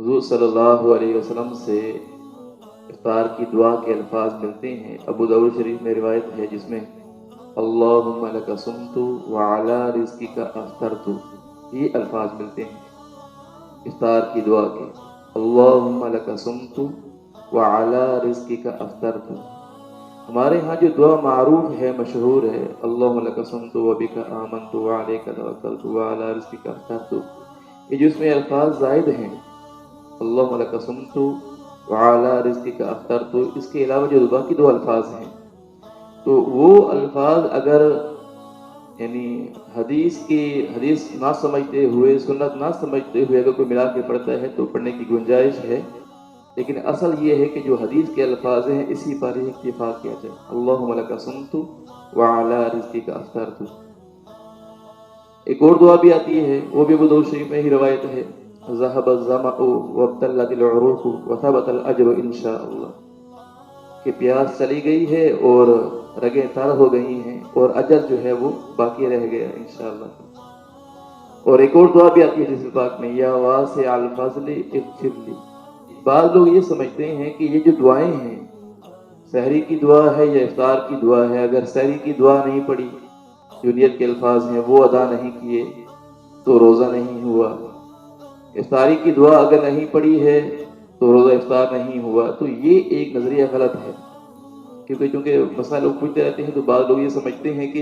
हुज़ूर सल्लल्लाहु अलैहि वसल्लम से इफ्तार की दुआ के अल्फाज मिलते हैं। अबू दाऊद शरीफ में रिवायत है जिसमें अल्लाहुम्मा लका सुम्तु व अला रिज़्क़िका अफ़्तरतु, ये अल्फाज मिलते हैं इफ्तार की दुआ के। अल्लाहुम्मा लका सुम्तु व अला रिज़्क़िका अफ़्तरतु। हमारे यहाँ जो दुआ मारूफ है, मशहूर है, अल्लाहुम्मा लका सुम्तु व बिका आमनतु व अलैका तवक्कलतु व अला रिज़्क़िका अफ़्तरतु, ये जो इसमें अल्फाज ज़ायद हैं, अल्लाहुम्मा लका सुम्तु व अला रिज़्क़िका अफ़्तरतु, इसके अलावा जो बाकी दो अल्फाज हैं, तो वो अल्फाज अगर यानी हदीस ना समझते हुए, सुन्नत ना समझते हुए अगर कोई मिला के पढ़ता है तो पढ़ने की गुंजाइश है। लेकिन असल ये है कि जो हदीस के अल्फाज हैं इसी पर ही इत्तिफाक किया जाए। अल्लाहुम्मा लका सुम्तु व अला रिज़्क़िका अफ़्तरतु। एक और दुआ भी आती है, वो भी अबू दाऊद शरीफ में ही रवायत है, ज़हब ज़मअ वब्तल्लतिल उरूक़ व सबतल अज्र इंशाअल्लाह, कि प्यास चली गई है और रगें तर हो गई हैं और अजल जो है वो बाकी रह गया इंशाअल्लाह। और एक और दुआ भी आती है जिस पाक में, या वासिअल फ़ज़्लि इग़फ़िरली। बाद लोग ये समझते हैं कि ये जो दुआएं हैं, सहरी की दुआ है या इफ्तार की दुआ है, अगर सहरी की दुआ नहीं पढ़ी, जो नियत के अल्फाज हैं वो अदा नहीं किए तो रोज़ा नहीं हुआ। इफ्तारी की दुआ अगर नहीं पढ़ी है तो रोज़ा इफ्तार नहीं हुआ। तो ये एक नज़रिया गलत है, क्योंकि चूँकि मसला लोग पूछते रहते हैं तो बाद लोग ये समझते हैं कि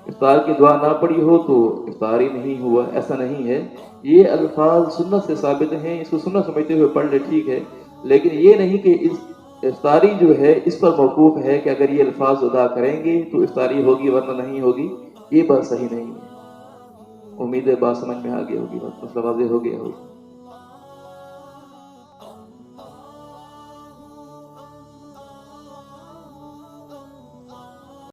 इफ्तार की दुआ ना पढ़ी हो तो इफ्तार ही नहीं हुआ। ऐसा नहीं है, ये अल्फाज सुन्नत से साबित हैं, इसको सुन्नत समझते हुए पढ़ ले ठीक है, लेकिन ये नहीं कि इस इफ्तारी जो है इस पर मौकूफ़ है कि अगर ये अल्फाज अदा करेंगे तो इफ्तारी होगी वरना नहीं होगी। ये बात सही नहीं है। उम्मीद है बात समझ में आ गई होगी, बात मसला वाज़ेह हो गया होगा।